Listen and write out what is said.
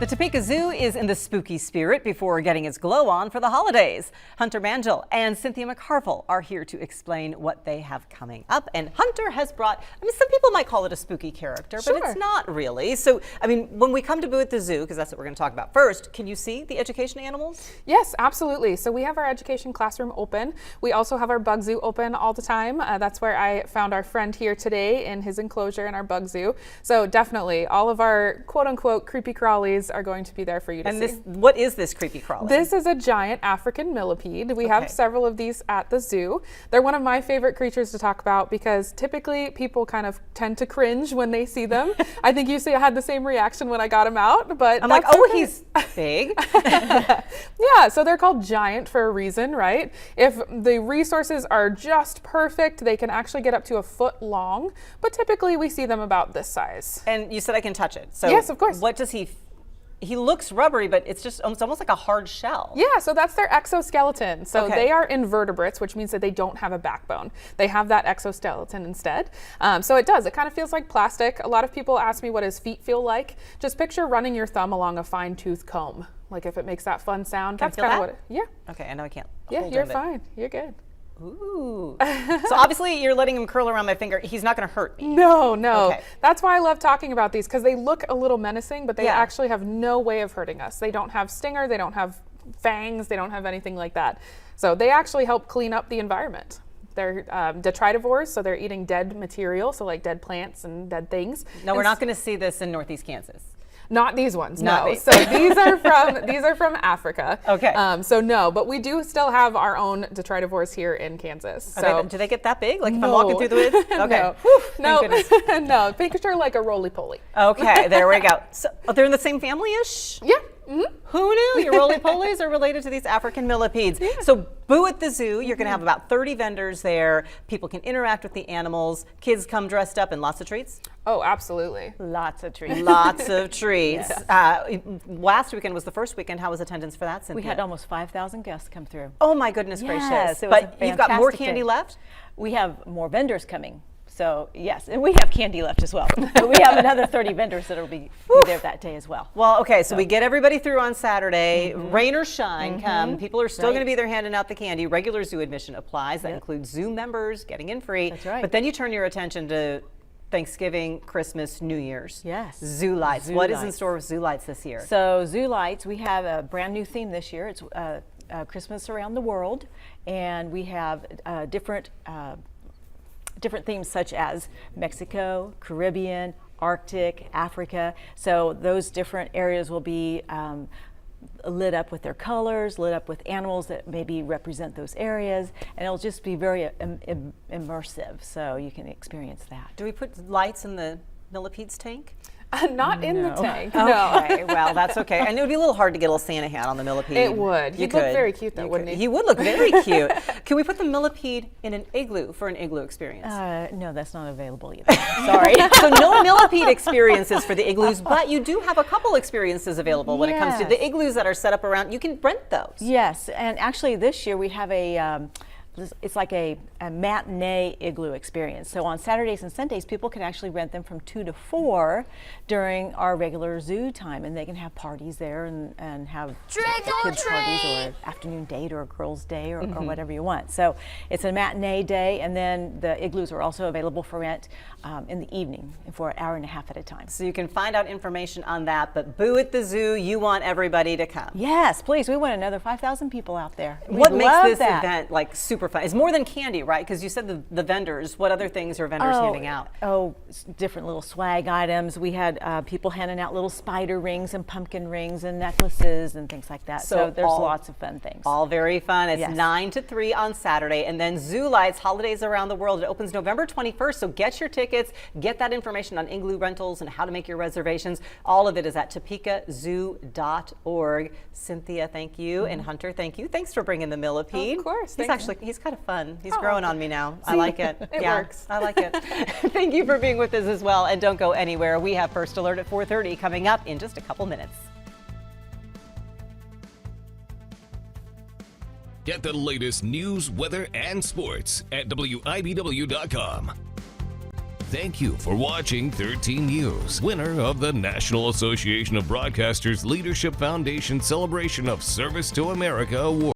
The Topeka Zoo is in the spooky spirit before getting its glow on for the holidays. Hunter Mangill and Cynthia McCarville are here to explain what they have coming up. And Hunter has brought, some people might call it a spooky character, but it's not really. So, when we come to Boo at the Zoo, because that's what we're going to talk about first, can you see the education animals? Yes, absolutely. So we have our education classroom open. We also have our bug zoo open all the time. That's where I found our friend here today in his enclosure in our bug zoo. So definitely all of our quote unquote creepy crawlies are going to be there for you to see. What is this creepy crawly? This is a giant African millipede. We have several of these at the zoo. They're one of my favorite creatures to talk about because typically people kind of tend to cringe when they see them. I think you had the same reaction when I got him out, but I'm like, oh, he's big. Yeah, so they're called giant for a reason, right? If the resources are just perfect, they can actually get up to a foot long, but typically we see them about this size. And you said I can touch it. So yes, of course. What does he looks rubbery, but it's almost like a hard shell. Yeah, so that's their exoskeleton. So they are invertebrates, which means that they don't have a backbone. They have that exoskeleton instead. So it kind of feels like plastic. A lot of people ask me what his feet feel like. Just picture running your thumb along a fine tooth comb. Like if it makes that fun sound, that's kind of what yeah. Okay, I know I can't. Yeah, you're fine. You're good. Ooh. So obviously you're letting him curl around my finger. He's not going to hurt me. No. Okay. That's why I love talking about these because they look a little menacing, but they actually have no way of hurting us. They don't have stinger. They don't have fangs. They don't have anything like that. So they actually help clean up the environment. They're detritivores, so they're eating dead material, so like dead plants and dead things. No, we're not going to see this in Northeast Kansas. Not these ones, Not no. these. So these are from Africa. Okay. So no, but we do still have our own detritivores here in Kansas. So do they get that big? Like if I'm walking through the woods? Okay. No, no. Picture like a roly-poly. Okay, there we go. So they're in the same family-ish? Yeah. Mm-hmm. Who knew your roly-polies are related to these African millipedes? Yeah. So Boo at the Zoo, you're going to have about 30 vendors there. People can interact with the animals. Kids come dressed up and lots of treats? Oh, absolutely. Lots of treats. Lots of treats. Yes. Last weekend was the first weekend. How was attendance for that, Cynthia? We had almost 5,000 guests come through. Oh my goodness gracious. But you've got more candy left? We have more vendors coming. So yes, and we have candy left as well. But we have another 30 vendors that will be there that day as well. Well, okay, so we get everybody through on Saturday. Rain or shine, come. People are still going to be there handing out the candy. Regular zoo admission applies. That includes zoo members getting in free. That's right. But then you turn your attention to Thanksgiving, Christmas, New Year's. Yes. Zoo Lights. What is in store with Zoo Lights this year? So Zoo Lights, we have a brand new theme this year. It's Christmas around the world, and we have different themes such as Mexico, Caribbean, Arctic, Africa. So those different areas will be lit up with their colors, lit up with animals that maybe represent those areas, and it'll just be very immersive, so you can experience that. Do we put lights in the millipede's tank? Not in the tank. Okay, well, that's okay. And it would be a little hard to get a little Santa hat on the millipede. It would. He'd look very cute though, wouldn't he? He would look very cute. Can we put the millipede in an igloo for an igloo experience? No, that's not available either. Sorry. So no millipede experiences for the igloos, but you do have a couple experiences available when it comes to the igloos that are set up around. You can rent those. Yes, and actually this year we have it's like a matinee igloo experience. So on Saturdays and Sundays, people can actually rent them from 2 to 4 during our regular zoo time, and they can have parties there and have kids parties or afternoon date or a girls' day or whatever you want. So it's a matinee day, and then the igloos are also available for rent in the evening for an hour and a half at a time. So you can find out information on that, but Boo at the Zoo, you want everybody to come. Yes, please. We want another 5,000 people out there. What makes this event like super fun? It's more than candy, right? Because you said the vendors. What other things are vendors handing out? Oh, different little swag items. We had people handing out little spider rings and pumpkin rings and necklaces and things like that. So there's lots of fun things. All very fun. It's 9 to 3 on Saturday. And then Zoo Lights, Holidays Around the World. It opens November 21st. So get your tickets. Get that information on igloo rentals and how to make your reservations. All of it is at topekazoo.org. Cynthia, thank you. And Hunter, thank you. Thanks for bringing the millipede. Of course. He's kind of fun. He's growing on me now. I like it. It works. I like it. Thank you for being with us as well. And don't go anywhere. We have First Alert at 4:30 coming up in just a couple minutes. Get the latest news, weather, and sports at WIBW.com. Thank you for watching 13 News, winner of the National Association of Broadcasters Leadership Foundation Celebration of Service to America Award.